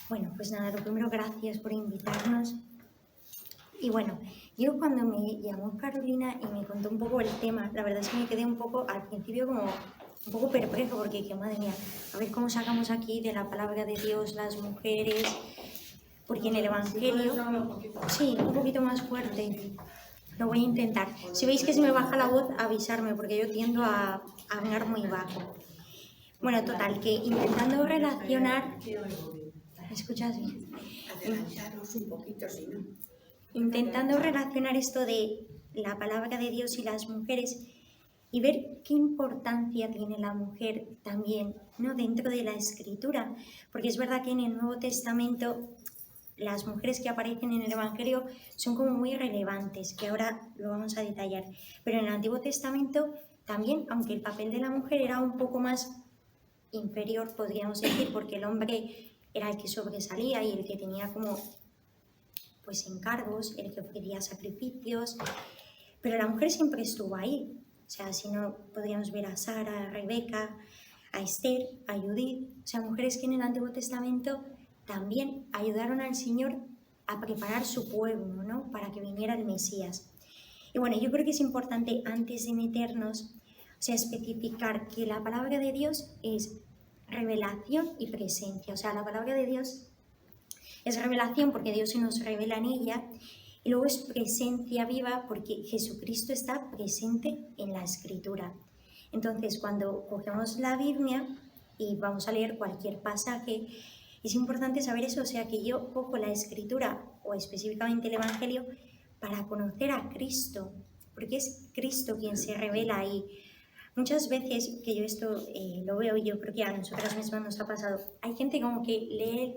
Bueno, pues nada, lo primero, gracias por invitarnos. Y bueno, yo cuando me llamó Carolina y me contó un poco el tema, la verdad es que me quedé un poco, al principio como un poco perplejo, porque dije, madre mía, a ver cómo sacamos aquí de la palabra de Dios las mujeres, porque en el Evangelio, sí, un poquito más fuerte, lo voy a intentar. Si veis que se me baja la voz, avisarme, porque yo tiendo a hablar muy bajo. Bueno, total, que intentando relacionar... ¿Me escuchas bien? Adelantaros un poquito, si no. Intentando relacionar esto de la palabra de Dios y las mujeres y ver qué importancia tiene la mujer también, ¿no?, dentro de la escritura, porque es verdad que en el Nuevo Testamento las mujeres que aparecen en el Evangelio son como muy relevantes, que ahora lo vamos a detallar, pero en el Antiguo Testamento también, aunque el papel de la mujer era un poco más inferior, podríamos decir, porque el hombre era el que sobresalía y el que tenía como pues encargos, el que ofrecía sacrificios, pero la mujer siempre estuvo ahí. O sea, si no, podríamos ver a Sara, a Rebeca, a Esther, a Judith, o sea, mujeres que en el Antiguo Testamento también ayudaron al Señor a preparar su pueblo, ¿no?, para que viniera el Mesías. Y bueno, yo creo que es importante, antes de meternos, o sea, especificar que la palabra de Dios es revelación y presencia. O sea, la palabra de Dios es revelación porque Dios se nos revela en ella, y luego es presencia viva porque Jesucristo está presente en la Escritura. Entonces, cuando cogemos la Biblia y vamos a leer cualquier pasaje, es importante saber eso, o sea, que yo cojo la Escritura o específicamente el Evangelio para conocer a Cristo, porque es Cristo quien se revela ahí. Muchas veces que yo esto lo veo, y yo creo que a nosotras mismas nos ha pasado, hay gente como que lee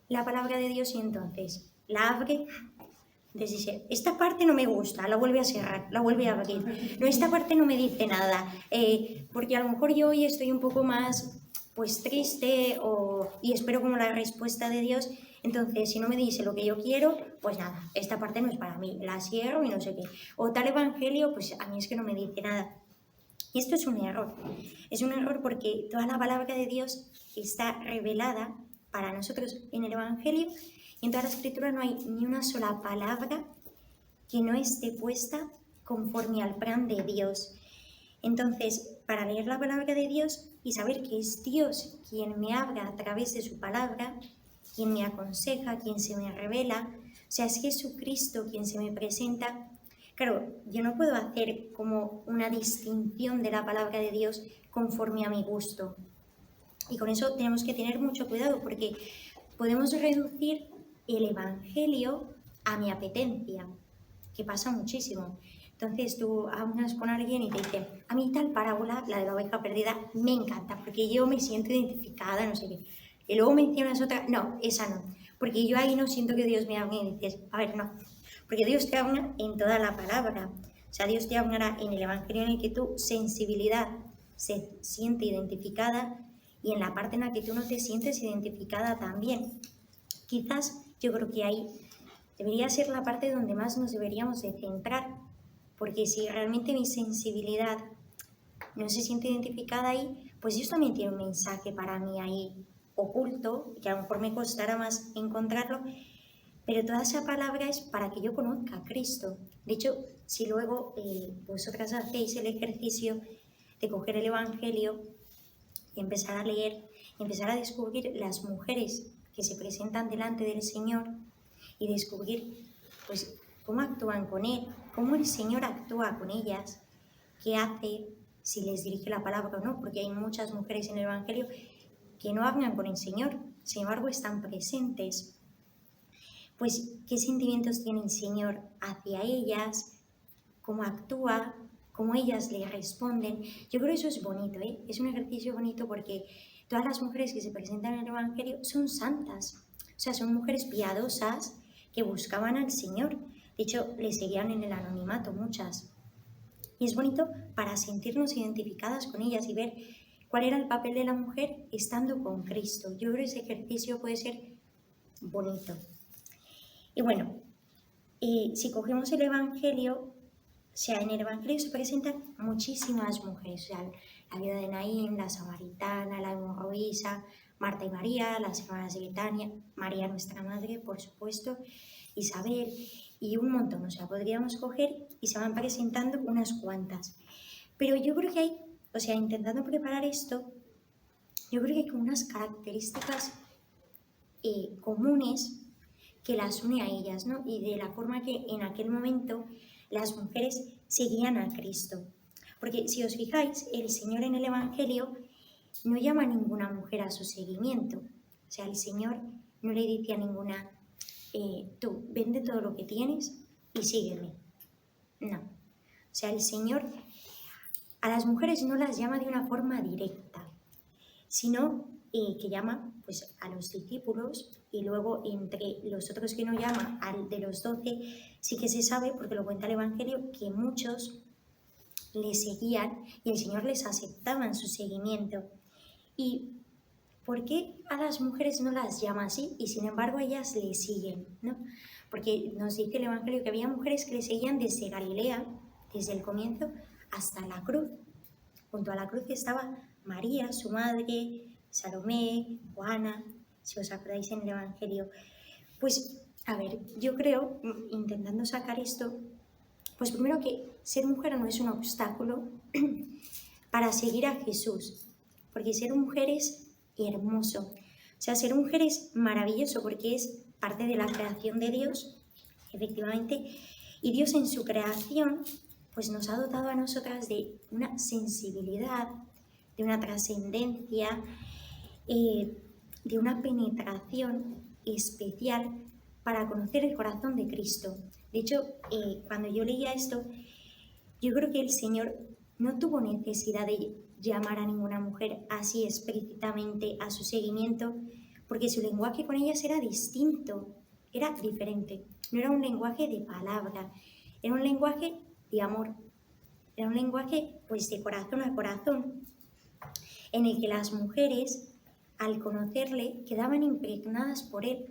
la palabra de Dios y entonces la abre, entonces dice, esta parte no me gusta, la vuelve a cerrar, la vuelve a abrir, no, esta parte no me dice nada, porque a lo mejor yo hoy estoy un poco más pues triste y espero como la respuesta de Dios, entonces si no me dice lo que yo quiero, pues nada, esta parte no es para mí, la cierro y no sé qué, o tal evangelio, pues a mí es que no me dice nada. Y esto es un error porque toda la palabra de Dios está revelada para nosotros en el Evangelio, y en toda la Escritura no hay ni una sola palabra que no esté puesta conforme al plan de Dios. Entonces, para leer la palabra de Dios y saber que es Dios quien me habla a través de su palabra, quien me aconseja, quien se me revela, o sea, es Jesucristo quien se me presenta. Claro, yo no puedo hacer como una distinción de la palabra de Dios conforme a mi gusto. Y con eso tenemos que tener mucho cuidado porque podemos reducir el Evangelio a mi apetencia, que pasa muchísimo. Entonces tú hablas con alguien y te dice, a mí tal parábola, la de la oveja perdida, me encanta porque yo me siento identificada, no sé qué. Y luego mencionas otra, no, esa no, porque yo ahí no siento que Dios me hable, y dices, a ver, no, porque Dios te habla en toda la palabra. O sea, Dios te hablará en el Evangelio en el que tu sensibilidad se siente identificada y en la parte en la que tú no te sientes identificada también. Quizás yo creo que ahí debería ser la parte donde más nos deberíamos de centrar, porque si realmente mi sensibilidad no se siente identificada ahí, pues Dios también tiene un mensaje para mí ahí oculto, que a lo mejor me costará más encontrarlo, pero toda esa palabra es para que yo conozca a Cristo. De hecho, si luego vosotras hacéis el ejercicio de coger el Evangelio y empezar a leer, empezar a descubrir las mujeres que se presentan delante del Señor y descubrir pues cómo actúan con Él, cómo el Señor actúa con ellas, qué hace, si les dirige la palabra o no, porque hay muchas mujeres en el Evangelio que no hablan con el Señor, sin embargo están presentes. Pues qué sentimientos tiene el Señor hacia ellas, cómo actúa, cómo ellas le responden. Yo creo que eso es bonito, ¿eh? Es un ejercicio bonito porque todas las mujeres que se presentan en el Evangelio son santas, o sea, son mujeres piadosas que buscaban al Señor. De hecho, le seguían en el anonimato muchas. Y es bonito para sentirnos identificadas con ellas y ver cuál era el papel de la mujer estando con Cristo. Yo creo que ese ejercicio puede ser bonito. Y bueno, si cogemos el Evangelio, o sea, en el Evangelio se presentan muchísimas mujeres, o sea, la vida de Naín, la samaritana, la hemorroísa, Marta y María, las hermanas de Betania, María nuestra Madre, por supuesto, Isabel y un montón. O sea, podríamos coger y se van presentando unas cuantas. Pero yo creo que hay, o sea, intentando preparar esto, yo creo que hay como unas características comunes que las une a ellas, ¿no? Y de la forma que en aquel momento las mujeres seguían a Cristo. Porque si os fijáis, el Señor en el Evangelio no llama a ninguna mujer a su seguimiento. O sea, el Señor no le dice a ninguna, tú, vende todo lo que tienes y sígueme. No. O sea, el Señor a las mujeres no las llama de una forma directa, sino que llama pues, a los discípulos, y luego entre los otros que no llama, al de los 12, sí que se sabe, porque lo cuenta el Evangelio, que muchos le seguían y el Señor les aceptaba en su seguimiento. ¿Y por qué a las mujeres no las llama así y sin embargo ellas le siguen, ¿no? Porque nos dice el Evangelio que había mujeres que le seguían desde Galilea, desde el comienzo, hasta la cruz. Junto a la cruz estaba María, su madre, Salomé, Juana, si os acordáis en el Evangelio. Pues, a ver, yo creo, intentando sacar esto, pues primero que ser mujer no es un obstáculo para seguir a Jesús, porque ser mujer es hermoso. O sea, ser mujer es maravilloso porque es parte de la creación de Dios, efectivamente, y Dios en su creación pues nos ha dotado a nosotras de una sensibilidad, de una trascendencia, de una penetración especial para conocer el corazón de Cristo. De hecho, cuando yo leía esto, yo creo que el Señor no tuvo necesidad de llamar a ninguna mujer así explícitamente a su seguimiento, porque su lenguaje con ellas era distinto, era diferente. No era un lenguaje de palabra, era un lenguaje de amor, era un lenguaje pues de corazón a corazón, en el que las mujeres, al conocerle, quedaban impregnadas por él.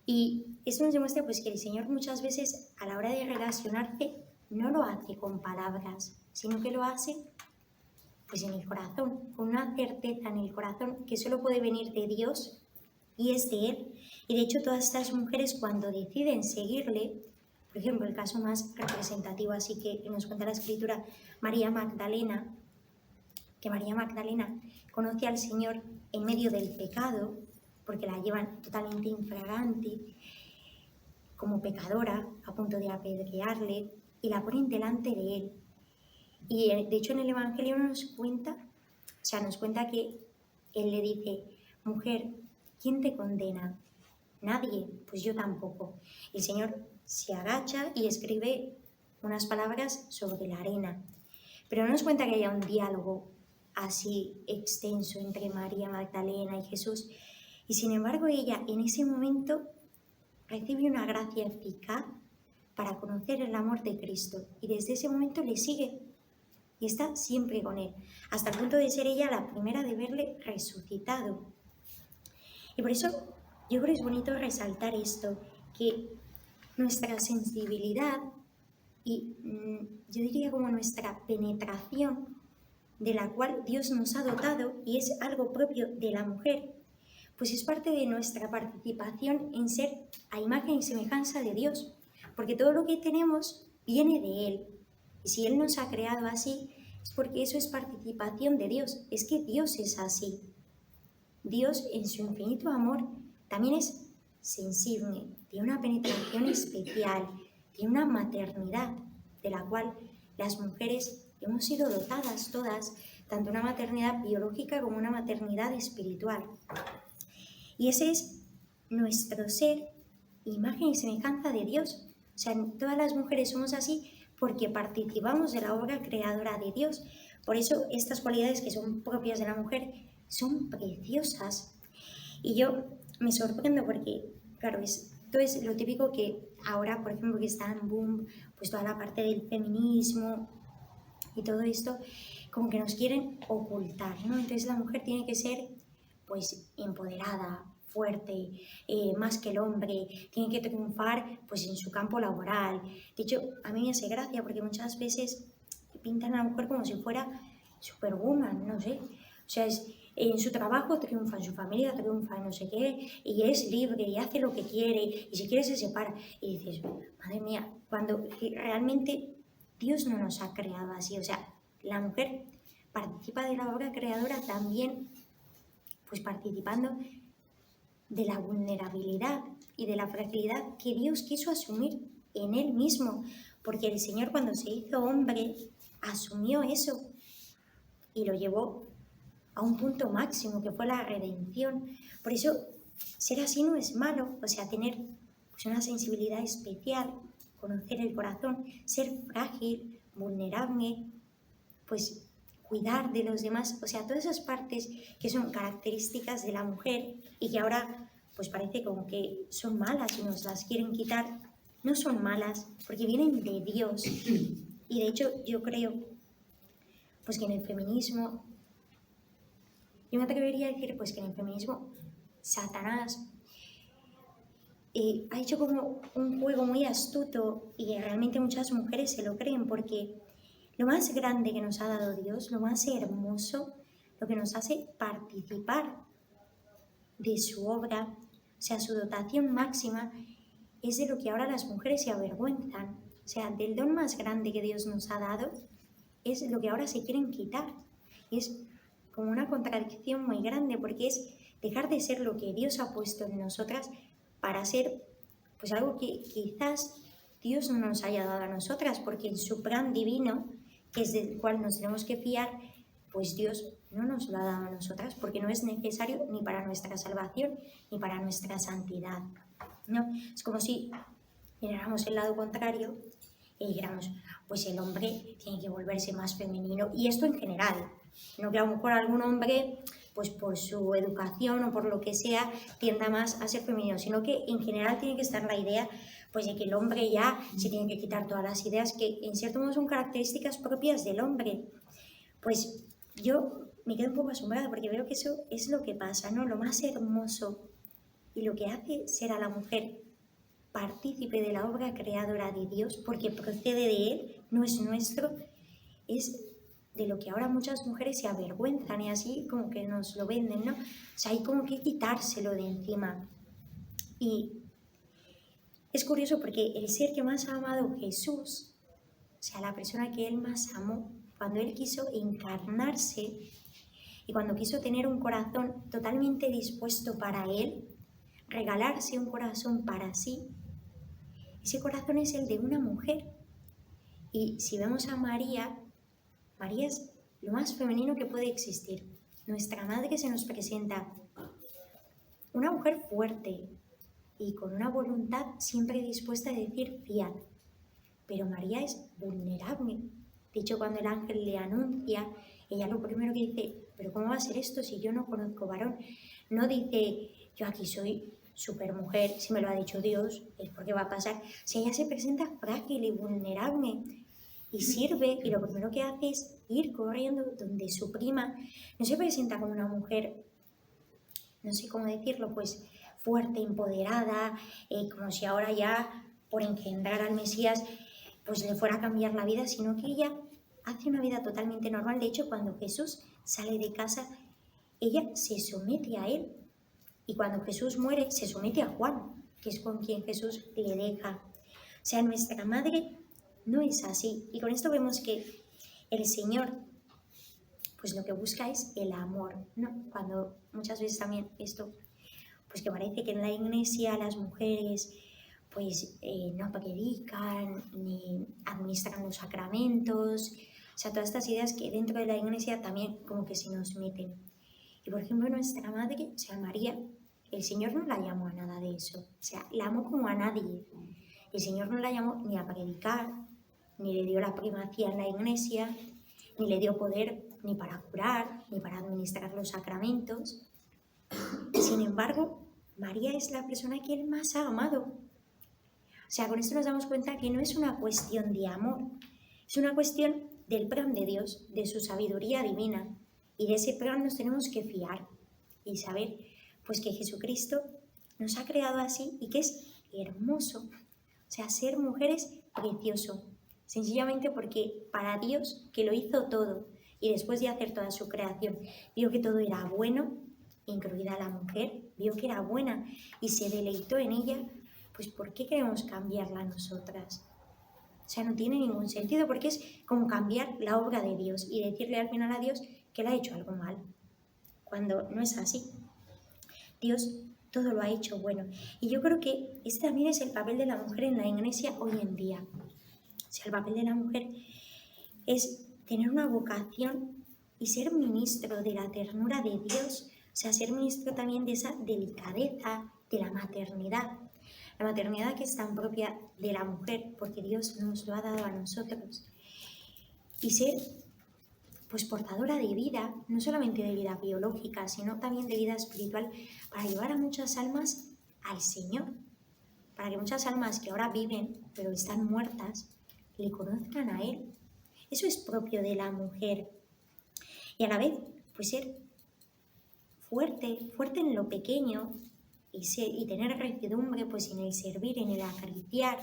Y eso nos demuestra pues, que el Señor muchas veces a la hora de relacionarse no lo hace con palabras, sino que lo hace pues, en el corazón, con una certeza en el corazón que solo puede venir de Dios y es de Él. Y de hecho todas estas mujeres cuando deciden seguirle, por ejemplo el caso más representativo así que nos cuenta la Escritura, María Magdalena, que María Magdalena conoce al Señor en medio del pecado, porque la llevan totalmente infragante, como pecadora, a punto de apedrearle, y la ponen delante de él. Y de hecho en el Evangelio nos cuenta que él le dice, mujer, ¿quién te condena? Nadie, pues yo tampoco. El Señor se agacha y escribe unas palabras sobre la arena. Pero no nos cuenta que haya un diálogo así extenso entre María Magdalena y Jesús. Y sin embargo ella en ese momento recibe una gracia eficaz para conocer el amor de Cristo. Y desde ese momento le sigue y está siempre con él, hasta el punto de ser ella la primera de verle resucitado. Y por eso yo creo que es bonito resaltar esto, que nuestra sensibilidad y yo diría como nuestra penetración, de la cual Dios nos ha dotado y es algo propio de la mujer, pues es parte de nuestra participación en ser a imagen y semejanza de Dios, porque todo lo que tenemos viene de Él. Y si Él nos ha creado así, es porque eso es participación de Dios, es que Dios es así. Dios en su infinito amor también es sensible, tiene una penetración especial, tiene una maternidad de la cual las mujeres hemos sido dotadas todas, tanto una maternidad biológica como una maternidad espiritual. Y ese es nuestro ser, imagen y semejanza de Dios. O sea, todas las mujeres somos así porque participamos de la obra creadora de Dios. Por eso estas cualidades que son propias de la mujer son preciosas. Y yo me sorprendo porque, claro, esto es lo típico que ahora, por ejemplo, que está en boom, pues toda la parte del feminismo y todo esto, como que nos quieren ocultar, ¿no? Entonces la mujer tiene que ser, pues, empoderada, fuerte, más que el hombre, tiene que triunfar, pues, en su campo laboral. De hecho, a mí me hace gracia porque muchas veces pintan a la mujer como si fuera superwoman, no sé. O sea, es en su trabajo triunfa, en su familia triunfa, en no sé qué, y es libre y hace lo que quiere, y si quiere se separa. Y dices, madre mía, cuando realmente Dios no nos ha creado así. O sea, la mujer participa de la obra creadora también, pues participando de la vulnerabilidad y de la fragilidad que Dios quiso asumir en Él mismo, porque el Señor cuando se hizo hombre asumió eso y lo llevó a un punto máximo que fue la redención. Por eso ser así no es malo, o sea, tener pues, una sensibilidad especial, conocer el corazón, ser frágil, vulnerable, pues cuidar de los demás, o sea, todas esas partes que son características de la mujer y que ahora pues parece como que son malas y nos las quieren quitar. No son malas porque vienen de Dios. Y de hecho yo creo pues que en el feminismo, yo me atrevería a decir pues que en el feminismo Satanás ha hecho como un juego muy astuto y realmente muchas mujeres se lo creen, porque lo más grande que nos ha dado Dios, lo más hermoso, lo que nos hace participar de su obra, o sea, su dotación máxima, es de lo que ahora las mujeres se avergüenzan. O sea, del don más grande que Dios nos ha dado, es lo que ahora se quieren quitar. Y es como una contradicción muy grande, porque es dejar de ser lo que Dios ha puesto en nosotras para ser pues algo que quizás Dios no nos haya dado a nosotras, porque en su plan divino, que es del cual nos tenemos que fiar, pues Dios no nos lo ha dado a nosotras, porque no es necesario ni para nuestra salvación ni para nuestra santidad, ¿no? Es como si miráramos el lado contrario y dijéramos, pues el hombre tiene que volverse más femenino, y esto en general, no que a lo mejor algún hombre, pues por su educación o por lo que sea, tienda más a ser femenino, sino que en general tiene que estar la idea pues de que el hombre ya se tiene que quitar todas las ideas que en cierto modo son características propias del hombre. Pues yo me quedo un poco asombrada porque veo que eso es lo que pasa, ¿no? Lo más hermoso y lo que hace ser a la mujer partícipe de la obra creadora de Dios, porque procede de Él, no es nuestro, es de lo que ahora muchas mujeres se avergüenzan y así como que nos lo venden, ¿no? O sea, hay como que quitárselo de encima. Y es curioso porque el ser que más ha amado Jesús, o sea, la persona que Él más amó, cuando Él quiso encarnarse y cuando quiso tener un corazón totalmente dispuesto para Él, regalarse un corazón para sí, ese corazón es el de una mujer. Y si vemos a María, María es lo más femenino que puede existir. Nuestra madre se nos presenta una mujer fuerte y con una voluntad siempre dispuesta a decir fiat. Pero María es vulnerable. De hecho, cuando el ángel le anuncia, ella lo primero que dice, pero ¿cómo va a ser esto si yo no conozco varón? No dice, yo aquí soy supermujer, si me lo ha dicho Dios, es porque va a pasar. Si ella se presenta frágil y vulnerable y sirve, y lo primero que hace es ir corriendo donde su prima, no se presenta como una mujer, no sé cómo decirlo, pues fuerte, empoderada, como si ahora ya por engendrar al Mesías pues le fuera a cambiar la vida, sino que ella hace una vida totalmente normal. De hecho, cuando Jesús sale de casa, ella se somete a él. Y cuando Jesús muere, se somete a Juan, que es con quien Jesús le deja. O sea, nuestra madre no es así. Y con esto vemos que el Señor, pues lo que busca es el amor, ¿no? Cuando muchas veces también esto, pues que parece que en la iglesia las mujeres pues no predican ni administran los sacramentos, o sea, todas estas ideas que dentro de la iglesia también como que se nos meten. Y por ejemplo nuestra madre, o sea, María, el Señor no la llamó a nada de eso, o sea, la amó como a nadie. El Señor no la llamó ni a predicar, ni le dio la primacía en la iglesia, ni le dio poder ni para curar, ni para administrar los sacramentos. Sin embargo, María es la persona que Él más ha amado. O sea, con esto nos damos cuenta que no es una cuestión de amor, es una cuestión del plan de Dios, de su sabiduría divina. Y de ese plan nos tenemos que fiar y saber pues que Jesucristo nos ha creado así y que es hermoso. O sea, ser mujer es precioso, sencillamente porque para Dios, que lo hizo todo, y después de hacer toda su creación, vio que todo era bueno, incluida la mujer, vio que era buena y se deleitó en ella, pues ¿por qué queremos cambiarla nosotras? O sea, no tiene ningún sentido porque es como cambiar la obra de Dios y decirle al final a Dios que él ha hecho algo mal, cuando no es así. Dios todo lo ha hecho bueno. Y yo creo que este también es el papel de la mujer en la iglesia hoy en día. O sea, el papel de la mujer es tener una vocación y ser ministro de la ternura de Dios. O sea, ser ministro también de esa delicadeza de la maternidad. La maternidad que es tan propia de la mujer, porque Dios nos lo ha dado a nosotros. Y ser pues portadora de vida, no solamente de vida biológica, sino también de vida espiritual, para llevar a muchas almas al Señor, para que muchas almas que ahora viven, pero están muertas, le conozcan a Él. Eso es propio de la mujer. Y a la vez, pues ser fuerte en lo pequeño y tener recidumbre pues en el servir, en el acariciar,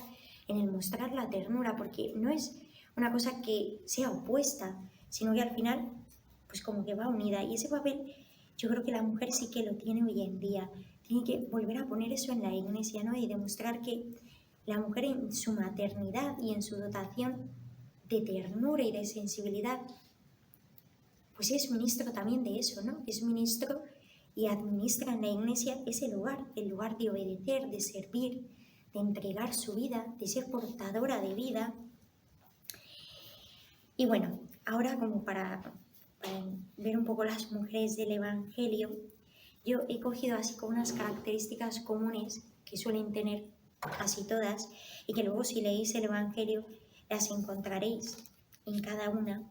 en el mostrar la ternura, porque no es una cosa que sea opuesta, sino que al final pues como que va unida. Y ese papel yo creo que la mujer sí que lo tiene hoy en día. Tiene que volver a poner eso en la iglesia, ¿no? Y demostrar que la mujer en su maternidad y en su dotación de ternura y de sensibilidad, pues es ministro también de eso, ¿no? Es ministro y administra en la iglesia ese lugar, el lugar de obedecer, de servir, de entregar su vida, de ser portadora de vida. Y bueno, ahora como para ver un poco las mujeres del Evangelio, yo he cogido así como unas características comunes que suelen tener casi todas y que luego si leéis el Evangelio las encontraréis en cada una.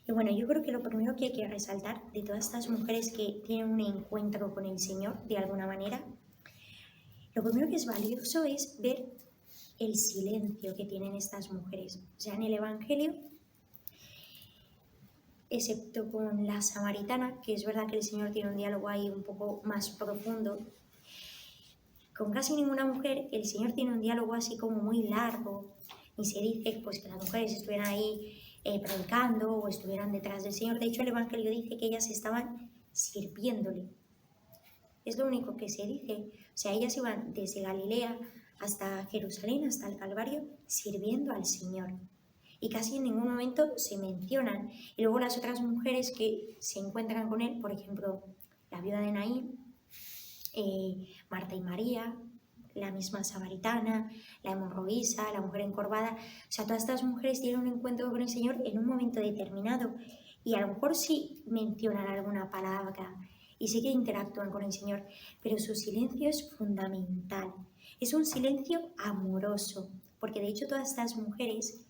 Y bueno, yo creo que lo primero que hay que resaltar de todas estas mujeres que tienen un encuentro con el Señor de alguna manera, lo primero que es valioso es ver el silencio que tienen estas mujeres. O sea, en el Evangelio, excepto con la samaritana, que es verdad que el Señor tiene un diálogo ahí un poco más profundo, con casi ninguna mujer el Señor tiene un diálogo así como muy largo, y se dice pues que las mujeres estuvieran ahí predicando o estuvieran detrás del Señor. De hecho, el Evangelio dice que ellas estaban sirviéndole. Es lo único que se dice. O sea, ellas iban desde Galilea hasta Jerusalén, hasta el Calvario, sirviendo al Señor. Y casi en ningún momento se mencionan. Y luego las otras mujeres que se encuentran con él, por ejemplo, la viuda de Naín, Marta y María, la misma samaritana, la hemorroísa, la mujer encorvada. O sea, todas estas mujeres tienen un encuentro con el Señor en un momento determinado. Y a lo mejor sí mencionan alguna palabra y sí que interactúan con el Señor, pero su silencio es fundamental. Es un silencio amoroso, porque de hecho todas estas mujeres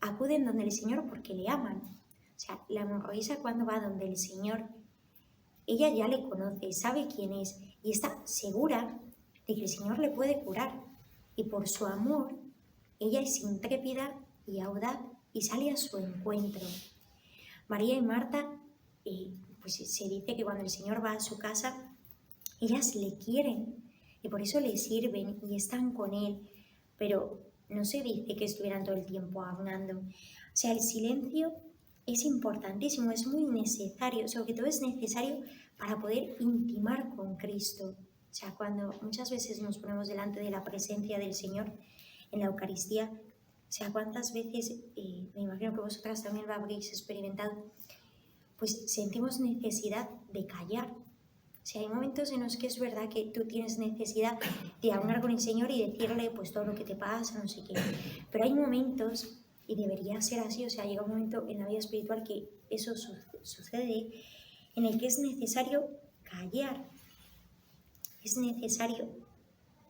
acuden donde el Señor porque le aman. O sea, la hemorroísa cuando va donde el Señor, ella ya le conoce, sabe quién es y está segura de que el Señor le puede curar. Y por su amor, ella es intrépida y audaz y sale a su encuentro. María y Marta, pues se dice que cuando el Señor va a su casa, ellas le quieren y por eso le sirven y están con él, pero no se dice que estuvieran todo el tiempo hablando. O sea, el silencio es importantísimo, es muy necesario, sobre todo es necesario para poder intimar con Cristo. O sea, cuando muchas veces nos ponemos delante de la presencia del Señor en la Eucaristía, o sea, cuántas veces, me imagino que vosotras también lo habréis experimentado, pues sentimos necesidad de callar. O sea, hay momentos en los que es verdad que tú tienes necesidad de hablar con el Señor y decirle pues todo lo que te pasa, no sé qué. Pero hay momentos, y debería ser así, o sea, llega un momento en la vida espiritual que eso sucede, en el que es necesario callar. Es necesario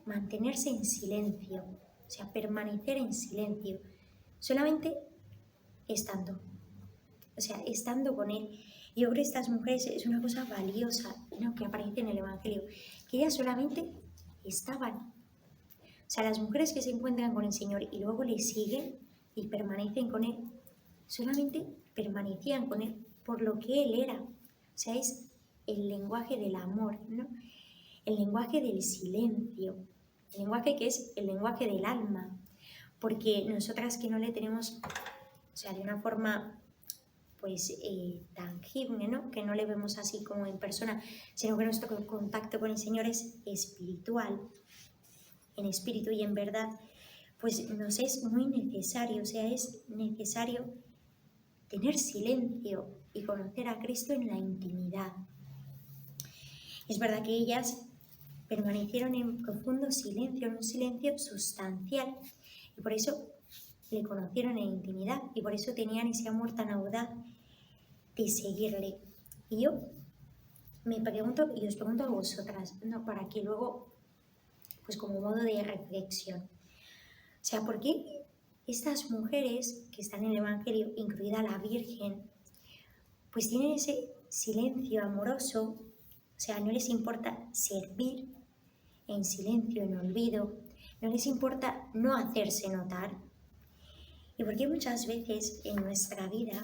mantenerse en silencio, o sea, permanecer en silencio, solamente estando. O sea, estando con él. Yo creo que estas mujeres es una cosa valiosa, ¿no?, que aparece en el Evangelio, que ellas solamente estaban. O sea, las mujeres que se encuentran con el Señor y luego le siguen y permanecen con él, solamente permanecían con él por lo que él era. O sea, es el lenguaje del amor, ¿no? El lenguaje del silencio, el lenguaje que es el lenguaje del alma, porque nosotras que no le tenemos, o sea, de una forma pues tangible, ¿no? Que no le vemos así como en persona, sino que nuestro contacto con el Señor es espiritual, en espíritu y en verdad, pues nos es muy necesario, o sea, es necesario tener silencio y conocer a Cristo en la intimidad. Es verdad que ellas permanecieron en profundo silencio, en un silencio sustancial, y por eso le conocieron en intimidad, y por eso tenían ese amor tan audaz de seguirle. Y yo me pregunto, y os pregunto a vosotras, ¿no? Para que luego, pues como modo de reflexión, o sea, ¿por qué estas mujeres que están en el Evangelio, incluida la Virgen, pues tienen ese silencio amoroso? O sea, no les importa servir en silencio, en olvido, no les importa no hacerse notar. Y porque muchas veces en nuestra vida,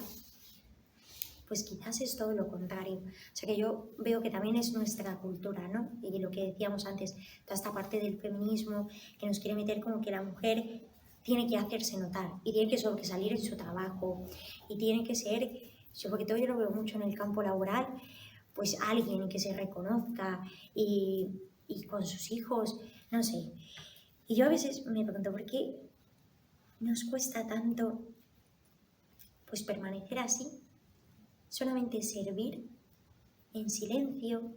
pues quizás es todo lo contrario. O sea, que yo veo que también es nuestra cultura, ¿no? Y lo que decíamos antes, toda esta parte del feminismo que nos quiere meter como que la mujer tiene que hacerse notar y tiene que sobresalir en su trabajo y tiene que ser, porque todo yo lo veo mucho en el campo laboral, pues alguien que se reconozca y con sus hijos, no sé. Y yo a veces me pregunto, ¿por qué nos cuesta tanto pues permanecer así? Solamente servir en silencio,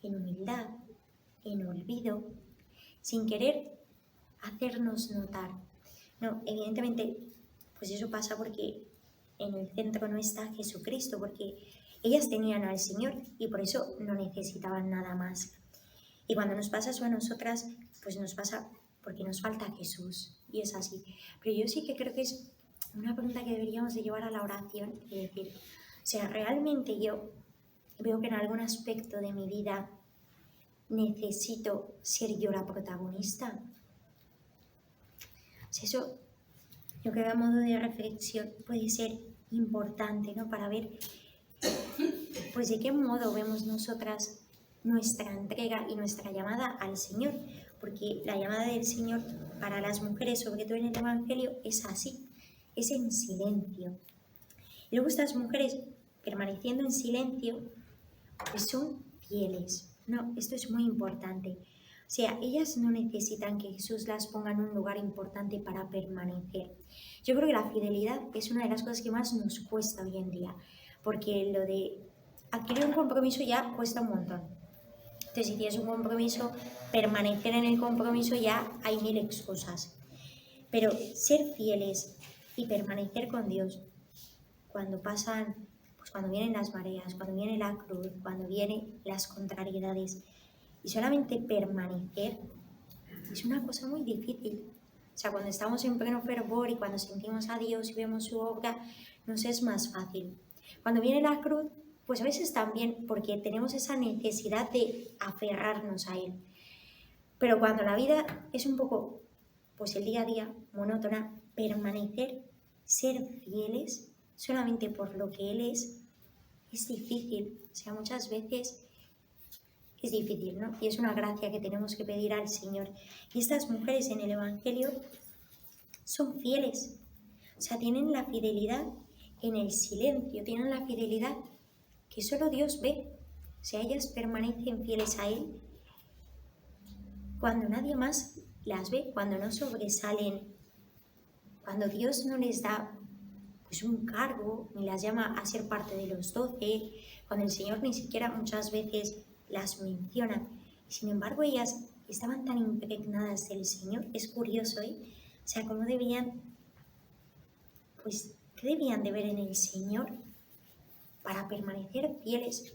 en humildad, en olvido, sin querer hacernos notar. No, evidentemente, pues eso pasa porque en el centro no está Jesucristo, porque ellas tenían al Señor y por eso no necesitaban nada más. Y cuando nos pasa eso a nosotras, pues nos pasa porque nos falta Jesús, y es así. Pero yo sí que creo que es una pregunta que deberíamos de llevar a la oración y decir, o sea, ¿realmente yo veo que en algún aspecto de mi vida necesito ser yo la protagonista? O sea, eso, yo creo que a modo de reflexión puede ser importante, ¿no? Para ver, pues de qué modo vemos nosotras nuestra entrega y nuestra llamada al Señor, porque la llamada del Señor para las mujeres, sobre todo en el Evangelio, es así, es en silencio. Y luego estas mujeres, permaneciendo en silencio, pues son fieles. No, esto es muy importante. O sea, ellas no necesitan que Jesús las ponga en un lugar importante para permanecer. Yo creo que la fidelidad es una de las cosas que más nos cuesta hoy en día, porque lo de adquirir un compromiso ya cuesta un montón. Entonces, si tienes un compromiso, permanecer en el compromiso ya hay mil excusas. Pero ser fieles y permanecer con Dios cuando pasan, pues cuando vienen las mareas, cuando viene la cruz, cuando vienen las contrariedades, y solamente permanecer es una cosa muy difícil. O sea, cuando estamos en pleno fervor y cuando sentimos a Dios y vemos su obra, nos es más fácil. Cuando viene la cruz, pues a veces también, porque tenemos esa necesidad de aferrarnos a Él. Pero cuando la vida es un poco, pues el día a día, monótona, permanecer, ser fieles solamente por lo que Él es difícil. O sea, muchas veces es difícil, ¿no? Y es una gracia que tenemos que pedir al Señor. Y estas mujeres en el Evangelio son fieles. O sea, tienen la fidelidad en el silencio, tienen la fidelidad que solo Dios ve. O sea, ellas permanecen fieles a Él cuando nadie más las ve, cuando no sobresalen, cuando Dios no les da pues un cargo, ni las llama a ser parte de los 12, cuando el Señor ni siquiera muchas veces las menciona. Sin embargo, ellas estaban tan impregnadas del Señor. Es curioso, ¿eh? O sea, cómo debían, pues, ¿qué debían de ver en el Señor para permanecer fieles?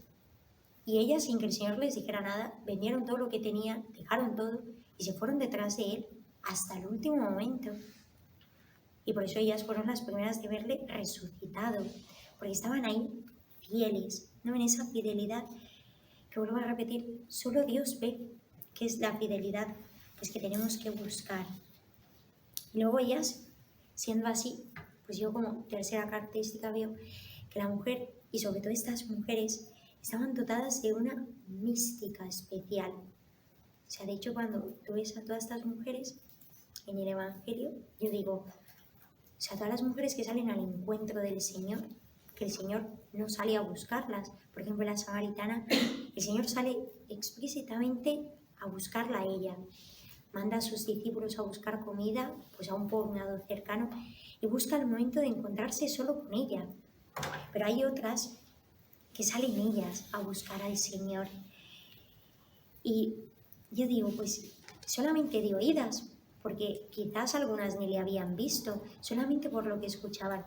Y ellas, sin que el Señor les dijera nada, vendieron todo lo que tenían, dejaron todo y se fueron detrás de Él hasta el último momento. Y por eso ellas fueron las primeras de verle resucitado, porque estaban ahí fieles, ¿no? En esa fidelidad que, vuelvo a repetir, solo Dios ve, que es la fidelidad pues, que tenemos que buscar. Y luego ellas, siendo así, pues yo como tercera característica veo que la mujer, y sobre todo estas mujeres, estaban dotadas de una mística especial. O sea, de hecho, cuando tú ves a todas estas mujeres en el Evangelio, yo digo, o sea, todas las mujeres que salen al encuentro del Señor, que el Señor no sale a buscarlas. Por ejemplo, la samaritana, el Señor sale explícitamente a buscarla a ella. Manda a sus discípulos a buscar comida, pues a un poblado cercano, y busca el momento de encontrarse solo con ella. Pero hay otras que salen ellas a buscar al Señor. Y yo digo, pues solamente de oídas, porque quizás algunas ni le habían visto, solamente por lo que escuchaban.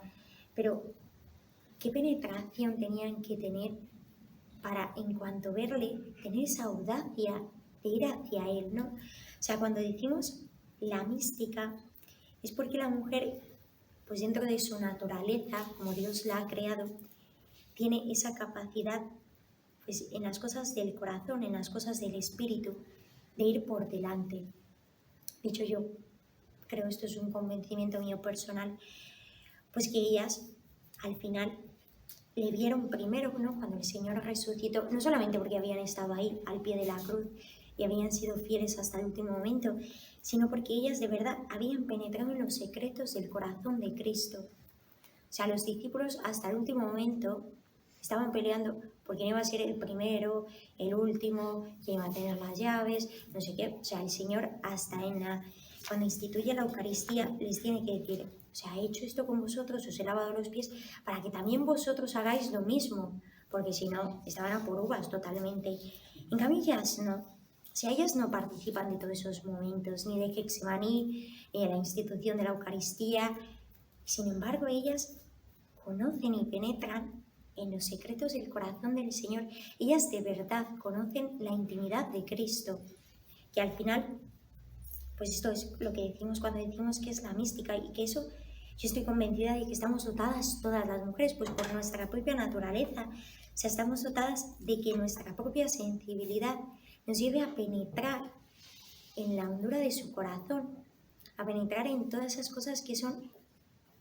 Pero qué penetración tenían que tener para, en cuanto verle, tener esa audacia de ir hacia él, ¿no? O sea, cuando decimos la mística, es porque la mujer, pues dentro de su naturaleza, como Dios la ha creado, tiene esa capacidad, pues en las cosas del corazón, en las cosas del espíritu, de ir por delante. De hecho, yo creo, esto es un convencimiento mío personal, pues que ellas, al final, le vieron primero, ¿no? Cuando el Señor resucitó, no solamente porque habían estado ahí al pie de la cruz y habían sido fieles hasta el último momento, sino porque ellas de verdad habían penetrado en los secretos del corazón de Cristo. O sea, los discípulos hasta el último momento estaban peleando por quién iba a ser el primero, el último, quién iba a tener las llaves, no sé qué. O sea, el Señor hasta cuando instituye la Eucaristía les tiene que decir, o sea, he hecho esto con vosotros, os he lavado los pies, para que también vosotros hagáis lo mismo, porque si no, estaban a por uvas totalmente. En cambio, ellas no. O sea, ellas no participan de todos esos momentos, ni de Getsemaní, ni de la institución de la Eucaristía. Sin embargo, ellas conocen y penetran en los secretos del corazón del Señor. Ellas de verdad conocen la intimidad de Cristo, que al final, pues esto es lo que decimos cuando decimos que es la mística, y que eso yo estoy convencida de que estamos dotadas todas las mujeres, pues por nuestra propia naturaleza. O sea, estamos dotadas de que nuestra propia sensibilidad nos lleve a penetrar en la hondura de su corazón, a penetrar en todas esas cosas que son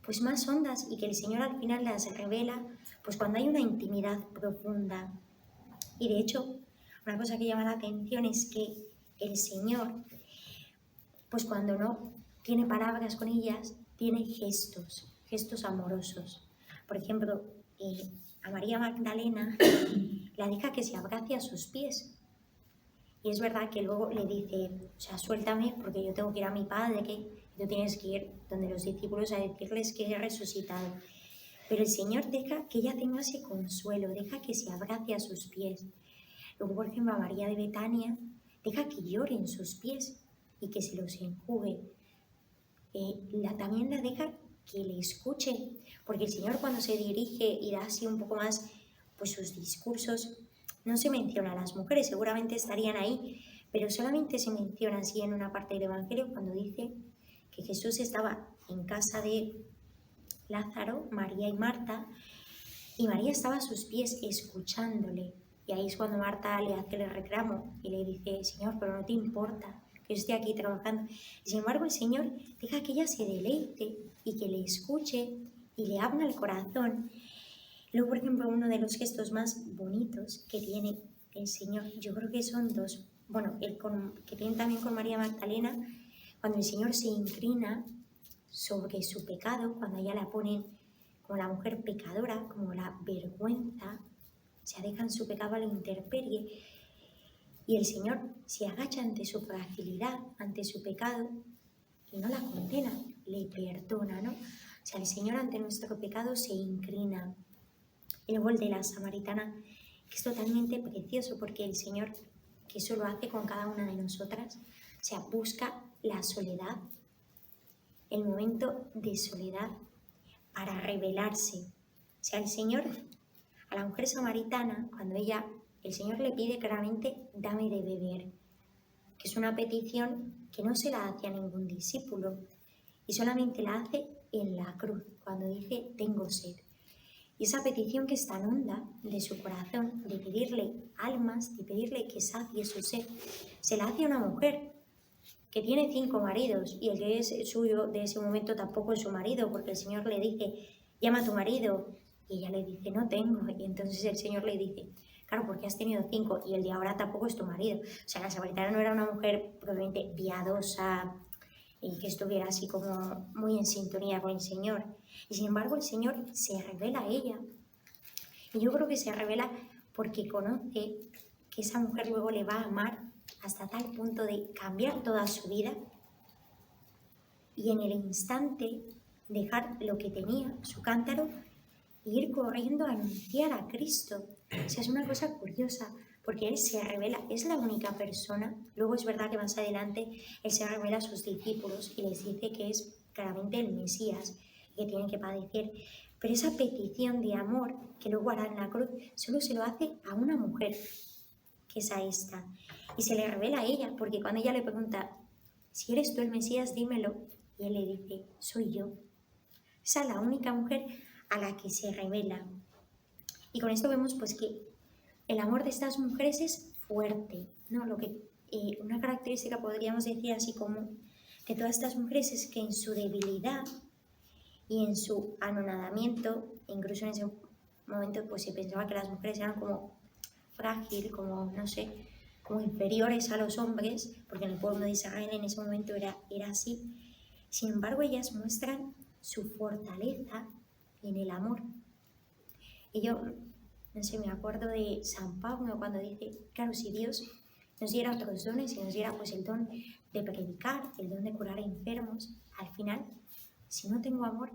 pues más hondas y que el Señor al final las revela pues cuando hay una intimidad profunda. Y de hecho, una cosa que llama la atención es que el Señor, pues cuando no tiene palabras con ellas, tiene gestos amorosos. Por ejemplo, a María Magdalena la deja que se abrace a sus pies. Y es verdad que luego le dice, o sea, suéltame porque yo tengo que ir a mi padre, que tú tienes que ir donde los discípulos a decirles que he resucitado. Pero el Señor deja que ella tenga ese consuelo, deja que se abrace a sus pies. Luego, por ejemplo, a María de Betania, deja que llore en sus pies y que se los enjugue. También la deja que le escuche, porque el Señor cuando se dirige y da así un poco más pues sus discursos, no se menciona a las mujeres, seguramente estarían ahí, pero solamente se menciona así en una parte del Evangelio cuando dice que Jesús estaba en casa de Lázaro, María y Marta, y María estaba a sus pies escuchándole. Y ahí es cuando Marta le hace el reclamo y le dice, Señor, pero no te importa que yo esté aquí trabajando. Y sin embargo, el Señor deja que ella se deleite y que le escuche y le abra el corazón. Luego, por ejemplo, uno de los gestos más bonitos que tiene el Señor, yo creo que son dos. Bueno, que tiene también con María Magdalena, cuando el Señor se inclina sobre su pecado, cuando ella la ponen como la mujer pecadora, como la vergüenza, se dejan su pecado a la intemperie, y el Señor se agacha ante su fragilidad, ante su pecado, y no la condena, le perdona, ¿no? O sea, el Señor ante nuestro pecado se inclina. Y luego el de la samaritana, que es totalmente precioso, porque el Señor, que eso lo hace con cada una de nosotras, o sea, busca la soledad, el momento de soledad para revelarse. O sea, el Señor, a la mujer samaritana, cuando el Señor le pide claramente, dame de beber, que es una petición que no se la hace a ningún discípulo, y solamente la hace en la cruz, cuando dice, tengo sed. Y esa petición que es tan honda de su corazón, de pedirle almas, de pedirle que sacie su sed, se la hace a una mujer que tiene 5 maridos y el que es suyo de ese momento tampoco es su marido, porque el Señor le dice, llama a tu marido, y ella le dice, no tengo, y entonces el Señor le dice, claro, porque has tenido 5 y el de ahora tampoco es tu marido. O sea, la samaritana no era una mujer probablemente piadosa y que estuviera así como muy en sintonía con el Señor. Y sin embargo el Señor se revela a ella Y yo creo que se revela porque conoce que esa mujer luego le va a amar hasta tal punto de cambiar toda su vida y en el instante dejar lo que tenía, su cántaro, e ir corriendo a anunciar a Cristo. O sea, es una cosa curiosa, porque Él se revela, es la única persona. Luego es verdad que más adelante Él se revela a sus discípulos y les dice que es claramente el Mesías y que tienen que padecer. Pero esa petición de amor que luego hará en la cruz, solo se lo hace a una mujer, que es a esta. Y se le revela a ella, porque cuando ella le pregunta, si eres tú el Mesías, dímelo. Y Él le dice, soy yo. Esa es la única mujer a la que se revela. Y con esto vemos pues que el amor de estas mujeres es fuerte, ¿no? Una característica podríamos decir así como de todas estas mujeres es que en su debilidad y en su anonadamiento, incluso en ese momento pues se pensaba que las mujeres eran como frágil, como no sé, como inferiores a los hombres, porque en el pueblo de Israel en ese momento era así. Sin embargo, ellas muestran su fortaleza en el amor. Y yo, no sé, me acuerdo de San Pablo cuando dice, claro, si Dios nos diera otros dones, si nos diera pues el don de predicar, el don de curar a enfermos, al final, si no tengo amor,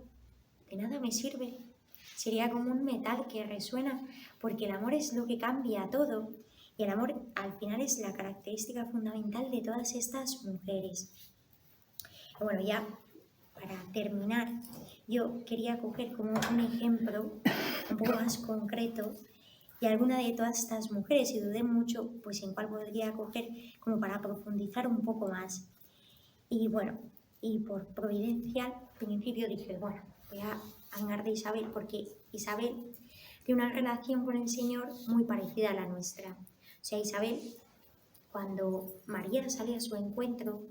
de nada me sirve. Sería como un metal que resuena, porque el amor es lo que cambia todo. Y el amor al final es la característica fundamental de todas estas mujeres. Y bueno, ya para terminar, yo quería coger como un ejemplo un poco más concreto de alguna de todas estas mujeres y dudé mucho pues en cuál podría coger como para profundizar un poco más. Y bueno, y por providencial, al principio dije, bueno, voy a hablar de Isabel porque Isabel tiene una relación con el Señor muy parecida a la nuestra. O sea, Isabel, cuando María sale a su encuentro,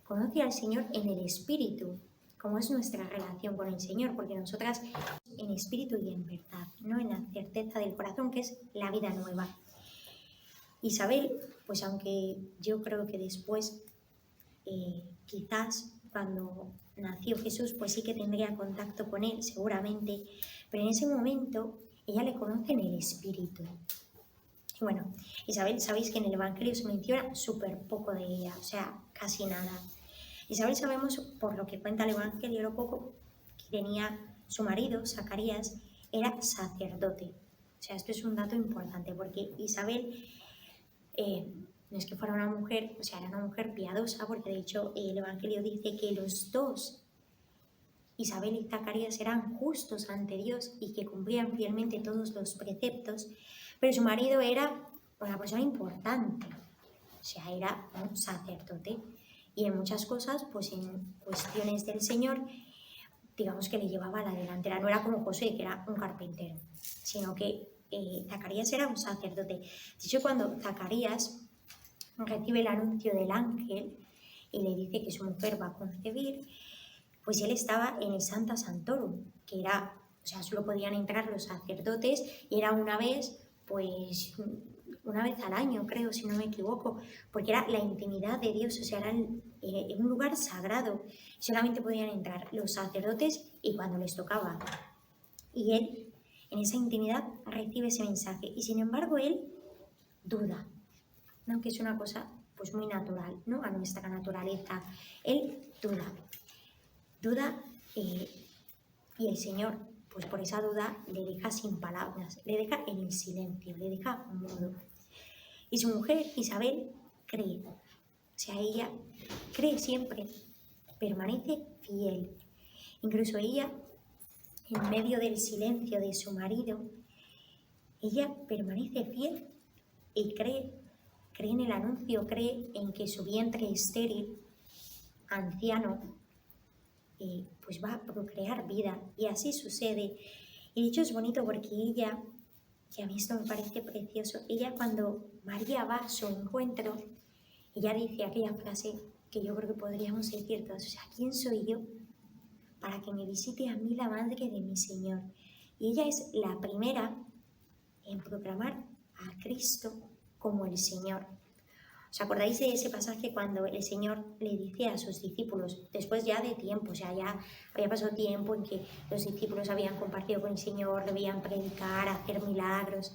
conoce al Señor en el Espíritu, como es nuestra relación con el Señor, porque nosotras en espíritu y en verdad, no en la certeza del corazón, que es la vida nueva. Isabel, pues aunque yo creo que después, quizás cuando nació Jesús, pues sí que tendría contacto con él, seguramente, pero en ese momento ella le conoce en el Espíritu. Y bueno, Isabel, sabéis que en el Evangelio se menciona súper poco de ella, o sea, casi nada. Isabel sabemos, por lo que cuenta el Evangelio, lo poco que tenía su marido, Zacarías, era sacerdote. O sea, esto es un dato importante, porque Isabel no es que fuera una mujer, o sea, era una mujer piadosa, porque de hecho el Evangelio dice que los dos, Isabel y Zacarías, eran justos ante Dios y que cumplían fielmente todos los preceptos, pero su marido era una persona importante, o sea, era un sacerdote. Y en muchas cosas, pues en cuestiones del Señor, digamos que le llevaba a la delantera. No era como José, que era un carpintero, sino que Zacarías era un sacerdote. De hecho, cuando Zacarías recibe el anuncio del ángel y le dice que su mujer va a concebir, pues él estaba en el Sancta Sanctorum, que era, o sea, solo podían entrar los sacerdotes y era una vez al año, creo, si no me equivoco, porque era la intimidad de Dios, o sea, era en un lugar sagrado. Solamente podían entrar los sacerdotes y cuando les tocaba. Y él, en esa intimidad, recibe ese mensaje. Y sin embargo, él duda, ¿no? Que es una cosa pues muy natural, ¿no? A nuestra naturaleza. Él duda y el Señor, pues por esa duda, le deja sin palabras, le deja en el silencio, le deja mudo. Y su mujer, Isabel, cree. O sea, ella cree siempre, permanece fiel. Incluso ella, en medio del silencio de su marido, ella permanece fiel y cree en el anuncio, cree en que su vientre estéril, anciano, pues va a procrear vida. Y así sucede. Y de hecho es bonito porque ella, que a mí esto me parece precioso, ella cuando María va a su encuentro, ella dice aquella frase que yo creo que podríamos decir todos, o sea, ¿quién soy yo para que me visite a mí la madre de mi Señor? Y ella es la primera en proclamar a Cristo como el Señor. O ¿Os acordáis de ese pasaje cuando el Señor le dice a sus discípulos, después ya de tiempo, o sea, ya había pasado tiempo en que los discípulos habían compartido con el Señor, debían predicar, hacer milagros,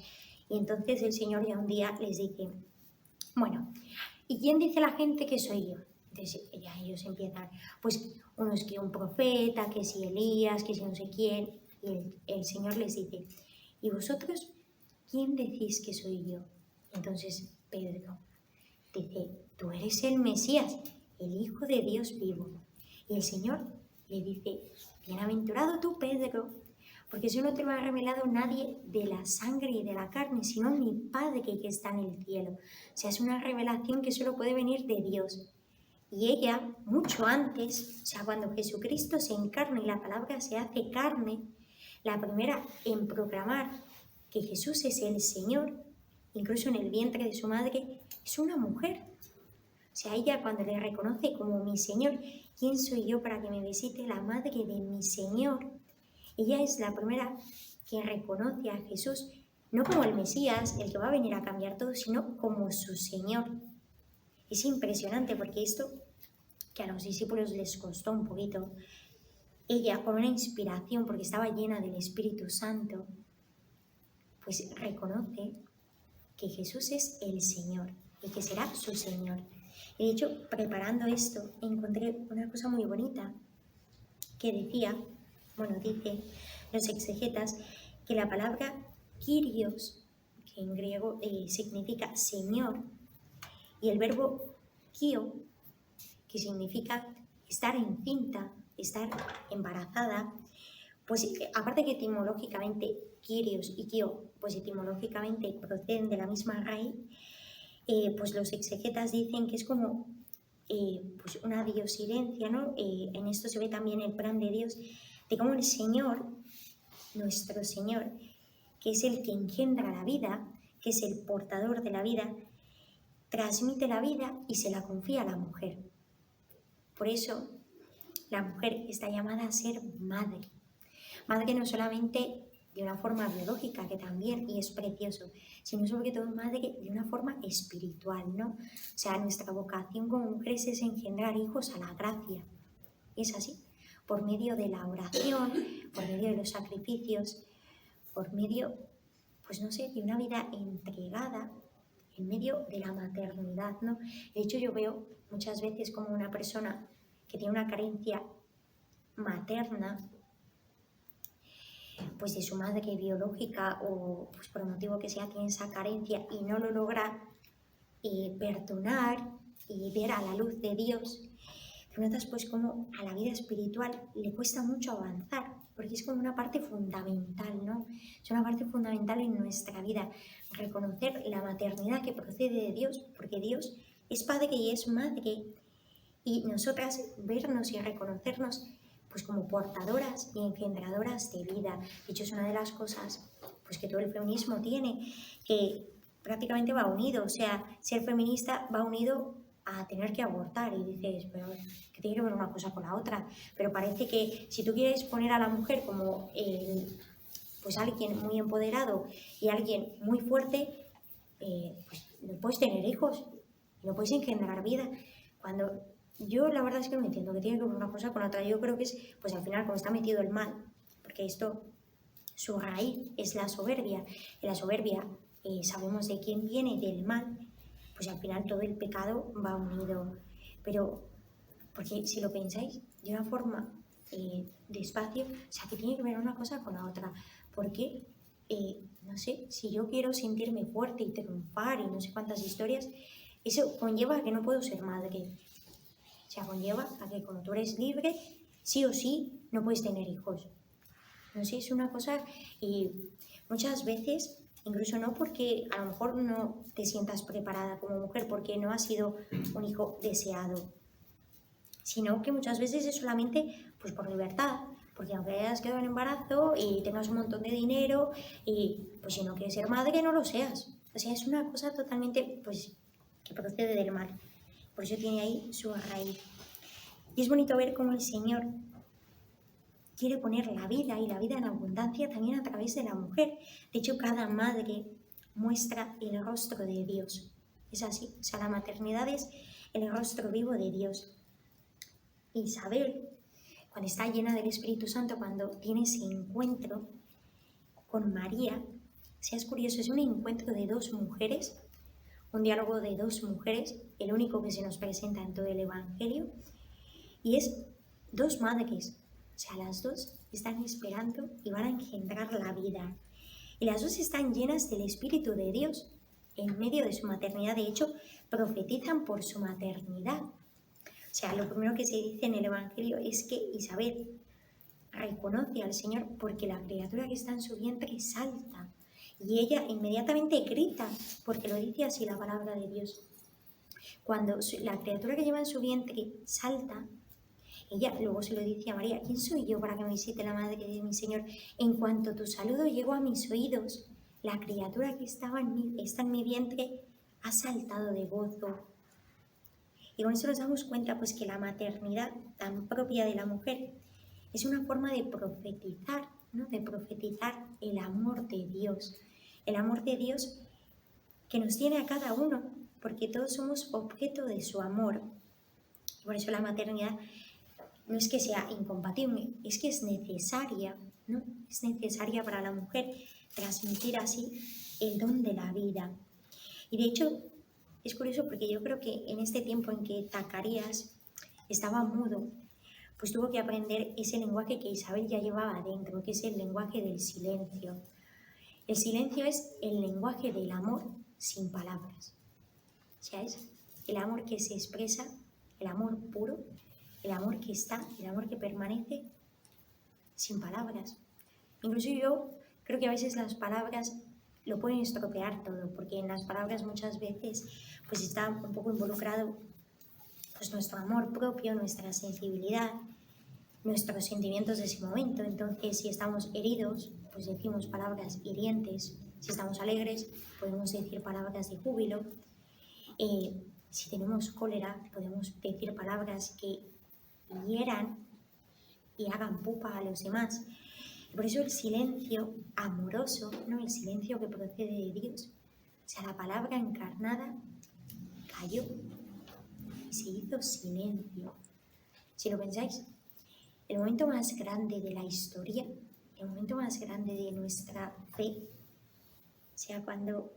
y entonces el Señor ya un día les dice, bueno, ¿y quién dice la gente que soy yo? Entonces ya ellos empiezan, pues unos que un profeta, que si Elías, que si no sé quién, y el Señor les dice, ¿y vosotros quién decís que soy yo? Entonces Pedro dice, tú eres el Mesías, el Hijo de Dios vivo. Y el Señor le dice, bienaventurado tú, Pedro, porque eso no te lo ha revelado nadie de la sangre y de la carne, sino mi Padre que está en el cielo. O sea, es una revelación que solo puede venir de Dios. Y ella, mucho antes, o sea, cuando Jesucristo se encarna y la palabra se hace carne, la primera en proclamar que Jesús es el Señor, incluso en el vientre de su madre, es una mujer. O sea, ella cuando le reconoce como mi Señor, ¿quién soy yo para que me visite la madre de mi Señor? Ella es la primera que reconoce a Jesús, no como el Mesías, el que va a venir a cambiar todo, sino como su Señor. Es impresionante porque esto, que a los discípulos les costó un poquito, ella con una inspiración, porque estaba llena del Espíritu Santo, pues reconoce que Jesús es el Señor y que será su Señor. Y de hecho, preparando esto, encontré una cosa muy bonita que decía, dice los exegetas, que la palabra Kyrios, que en griego significa Señor, y el verbo kio, que significa estar encinta, estar embarazada, pues aparte que etimológicamente Kyrios y Kio, pues etimológicamente proceden de la misma raíz, pues los exegetas dicen que es como pues una diosidencia, ¿no? En esto se ve también el plan de Dios, de cómo el Señor, nuestro Señor, que es el que engendra la vida, que es el portador de la vida, transmite la vida y se la confía a la mujer. Por eso la mujer está llamada a ser madre. Madre no solamente de una forma biológica, que también, y es precioso, sino sobre todo madre de una forma espiritual, ¿no? O sea, nuestra vocación como mujeres es engendrar hijos a la gracia. Es así, por medio de la oración, por medio de los sacrificios, por medio, pues no sé, de una vida entregada en medio de la maternidad, ¿no? De hecho, yo veo muchas veces como una persona que tiene una carencia materna, pues de su madre biológica o pues por el motivo que sea tiene esa carencia y no lo logra perdonar y ver a la luz de Dios, te notas pues como a la vida espiritual le cuesta mucho avanzar, porque es como una parte fundamental, ¿no? Es una parte fundamental en nuestra vida, reconocer la maternidad que procede de Dios, porque Dios es Padre y es Madre, y nosotras vernos y reconocernos pues como portadoras y engendradoras de vida. De hecho, es una de las cosas pues que todo el feminismo tiene, que prácticamente va unido, o sea, ser feminista va unido a tener que abortar, y dices, pero que tiene que ver una cosa con la otra, pero parece que si tú quieres poner a la mujer como pues alguien muy empoderado y alguien muy fuerte, pues no puedes tener hijos, no puedes engendrar vida, cuando yo la verdad es que no entiendo que tiene que ver una cosa con la otra. Yo creo que es, pues al final, como está metido el mal, porque esto, su raíz es la soberbia, y la soberbia sabemos de quién viene, del mal, pues al final todo el pecado va unido. Pero, porque si lo pensáis de una forma despacio, o sea, que tiene que ver una cosa con la otra, porque, no sé, si yo quiero sentirme fuerte y triunfar y no sé cuántas historias, eso conlleva a que no puedo ser madre. O sea, conlleva a que cuando tú eres libre, sí o sí, no puedes tener hijos. No sé, es una cosa, y muchas veces, incluso no porque a lo mejor no te sientas preparada como mujer, porque no has sido un hijo deseado, sino que muchas veces es solamente pues por libertad, porque aunque hayas quedado en embarazo y tengas un montón de dinero, y pues si no quieres ser madre, no lo seas. O sea, es una cosa totalmente, pues, que procede del mal. Por eso tiene ahí su raíz. Y es bonito ver cómo el Señor quiere poner la vida y la vida en abundancia también a través de la mujer. De hecho, cada madre muestra el rostro de Dios. Es así, o sea, la maternidad es el rostro vivo de Dios. Isabel, cuando está llena del Espíritu Santo, cuando tiene ese encuentro con María, o sea, es curioso, es un encuentro de dos mujeres, un diálogo de dos mujeres, el único que se nos presenta en todo el Evangelio, y es dos madres, o sea, las dos están esperando y van a engendrar la vida. Y las dos están llenas del Espíritu de Dios en medio de su maternidad. De hecho, profetizan por su maternidad. O sea, lo primero que se dice en el Evangelio es que Isabel reconoce al Señor porque la criatura que está en su vientre salta. Y ella inmediatamente grita, porque lo dice así la palabra de Dios. Cuando la criatura que lleva en su vientre salta, ella luego se lo dice a María: ¿quién soy yo para que me visite la madre de mi Señor? En cuanto tu saludo llegó a mis oídos, la criatura que está en mi vientre ha saltado de gozo. Y con eso nos damos cuenta pues que la maternidad tan propia de la mujer es una forma de profetizar, ¿no? De profetizar el amor de Dios. El amor de Dios que nos tiene a cada uno, porque todos somos objeto de su amor. Por eso la maternidad no es que sea incompatible, es que es necesaria, ¿no? Es necesaria para la mujer transmitir así el don de la vida. Y de hecho, es curioso porque yo creo que en este tiempo en que Zacarías estaba mudo, pues tuvo que aprender ese lenguaje que Isabel ya llevaba dentro, que es el lenguaje del silencio. El silencio es el lenguaje del amor sin palabras. O sea, es el amor que se expresa, el amor puro, el amor que está, el amor que permanece sin palabras. Incluso yo creo que a veces las palabras lo pueden estropear todo, porque en las palabras muchas veces pues está un poco involucrado pues nuestro amor propio, nuestra sensibilidad, nuestros sentimientos de ese momento. Entonces, si estamos heridos, pues decimos palabras hirientes. Si estamos alegres, podemos decir palabras de júbilo. Si tenemos cólera, podemos decir palabras que hieran y hagan pupa a los demás. Por eso el silencio amoroso, ¿no? El silencio que procede de Dios. O sea, la palabra encarnada cayó y se hizo silencio. Si lo pensáis, el momento más grande de la historia, el momento más grande de nuestra fe, o sea, cuando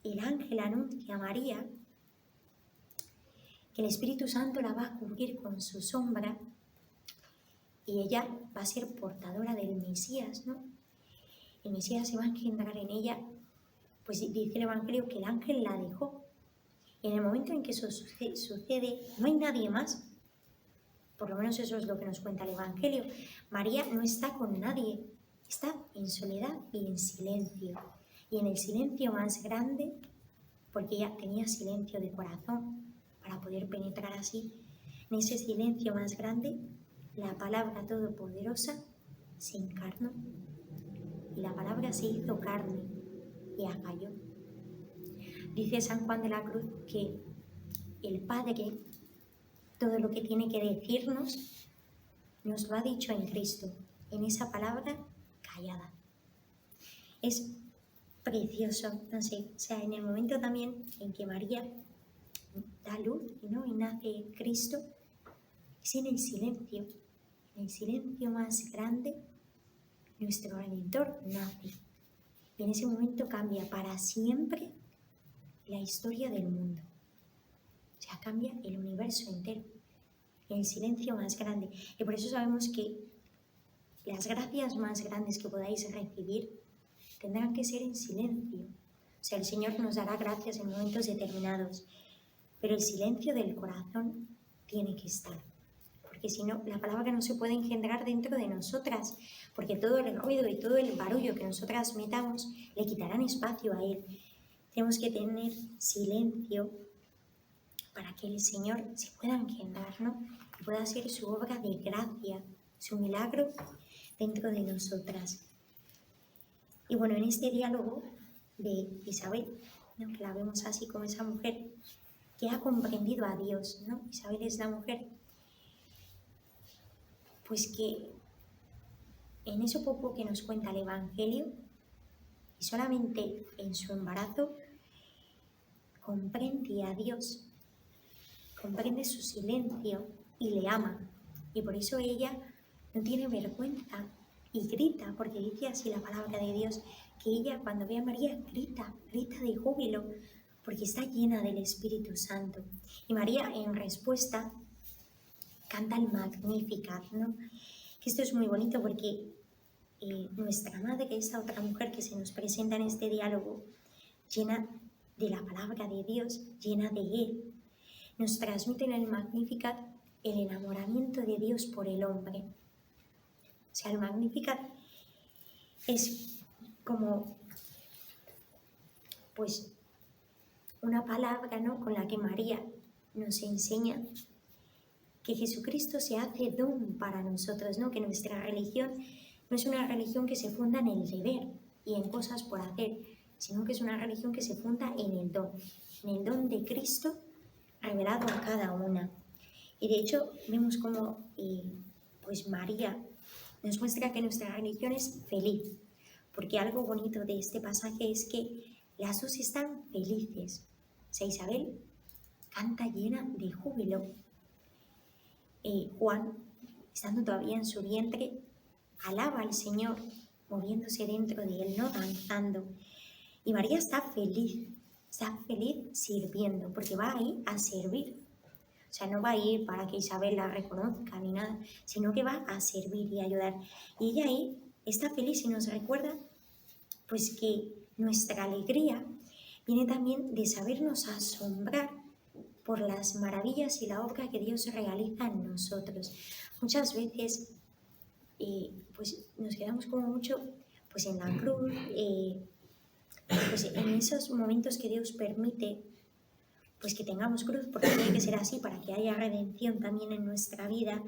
el ángel anuncia a María que el Espíritu Santo la va a cubrir con su sombra y ella va a ser portadora del Mesías, ¿no? El Mesías se va a engendrar en ella, pues dice el Evangelio que el ángel la dejó. Y en el momento en que eso sucede, no hay nadie más. Por lo menos eso es lo que nos cuenta el Evangelio. María no está con nadie, está en soledad y en silencio. Y en el silencio más grande, porque ella tenía silencio de corazón para poder penetrar así, en ese silencio más grande, la palabra todopoderosa se encarnó. Y la palabra se hizo carne y acalló. Dice San Juan de la Cruz que el Padre, todo lo que tiene que decirnos, nos lo ha dicho en Cristo, en esa palabra callada. Es precioso, no sé, o sea, en el momento también en que María da luz, ¿no? Y nace Cristo, es en el silencio más grande, nuestro Redentor nace. Y en ese momento cambia para siempre la historia del mundo. O sea, cambia el universo entero, en el silencio más grande. Y por eso sabemos que las gracias más grandes que podáis recibir tendrán que ser en silencio. O sea, el Señor nos dará gracias en momentos determinados, pero el silencio del corazón tiene que estar. Porque si no, la palabra no se puede engendrar dentro de nosotras, porque todo el ruido y todo el barullo que nosotras metamos le quitarán espacio a Él. Tenemos que tener silencio para que el Señor se pueda engendrar, ¿no? Y pueda hacer su obra de gracia, su milagro dentro de nosotras. Y bueno, en este diálogo de Isabel, ¿no? Que la vemos así como esa mujer que ha comprendido a Dios, ¿no? Isabel es la mujer, pues que en eso poco que nos cuenta el Evangelio, y solamente en su embarazo, comprende a Dios, comprende su silencio y le ama. Y por eso ella no tiene vergüenza y grita, porque dice así la palabra de Dios, que ella cuando ve a María grita de júbilo, porque está llena del Espíritu Santo. Y María en respuesta canta el Magnificat, ¿no? Que esto es muy bonito porque nuestra madre, esta otra mujer que se nos presenta en este diálogo, llena de la palabra de Dios, llena de Él, nos transmite en el Magnificat el enamoramiento de Dios por el hombre. O sea, el Magnificat es como, pues, una palabra, ¿no?, con la que María nos enseña que Jesucristo se hace don para nosotros, ¿no? Que nuestra religión no es una religión que se funda en el deber y en cosas por hacer, sino que es una religión que se funda en el don de Cristo revelado a cada una. Y de hecho vemos como pues María nos muestra que nuestra religión es feliz, porque algo bonito de este pasaje es que las dos están felices. O sea, Isabel canta llena de júbilo. Juan, estando todavía en su vientre, alaba al Señor, moviéndose dentro de él, no danzando. Y María está feliz sirviendo, porque va ahí a servir. O sea, no va a ir para que Isabel la reconozca ni nada, sino que va a servir y ayudar. Y ella ahí está feliz y nos recuerda pues que nuestra alegría viene también de sabernos asombrar por las maravillas y la obra que Dios realiza en nosotros. Muchas veces pues nos quedamos como mucho pues en la cruz, pues en esos momentos que Dios permite pues que tengamos cruz, porque tiene que ser así para que haya redención también en nuestra vida,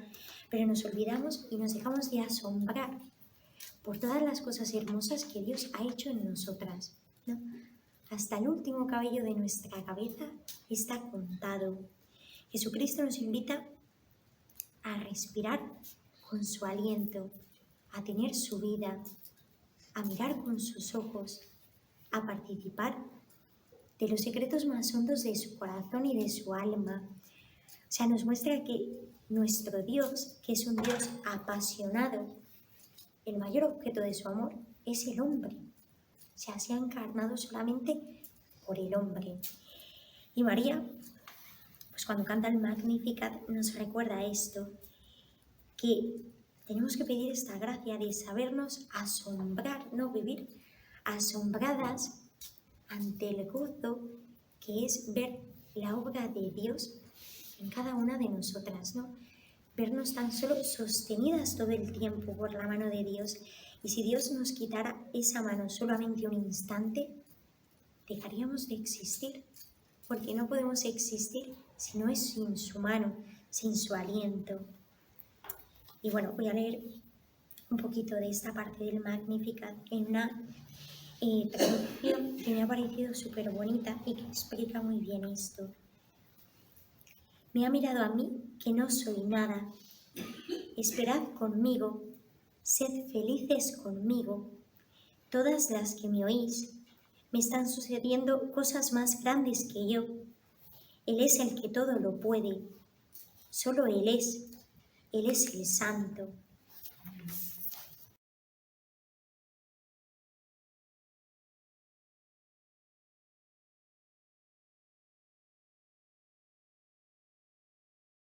pero nos olvidamos y nos dejamos de asombrar por todas las cosas hermosas que Dios ha hecho en nosotras, ¿no? Hasta el último cabello de nuestra cabeza está contado. Jesucristo nos invita a respirar con su aliento, a tener su vida, a mirar con sus ojos, a participar de los secretos más hondos de su corazón y de su alma. O sea, nos muestra que nuestro Dios, que es un Dios apasionado, el mayor objeto de su amor es el hombre. O sea, se ha encarnado solamente por el hombre. Y María, pues cuando canta el Magnificat, nos recuerda esto, que tenemos que pedir esta gracia de sabernos asombrar, no vivir asombradas ante el gozo que es ver la obra de Dios en cada una de nosotras, ¿no? Vernos tan solo sostenidas todo el tiempo por la mano de Dios. Y si Dios nos quitara esa mano solamente un instante, dejaríamos de existir, porque no podemos existir si no es sin su mano, sin su aliento. Y bueno, voy a leer un poquito de esta parte del Magnificat en una traducción que me ha parecido súper bonita y que explica muy bien esto. Me ha mirado a mí, que no soy nada. Esperad conmigo, sed felices conmigo. Todas las que me oís, me están sucediendo cosas más grandes que yo. Él es el que todo lo puede. Solo Él es el Santo.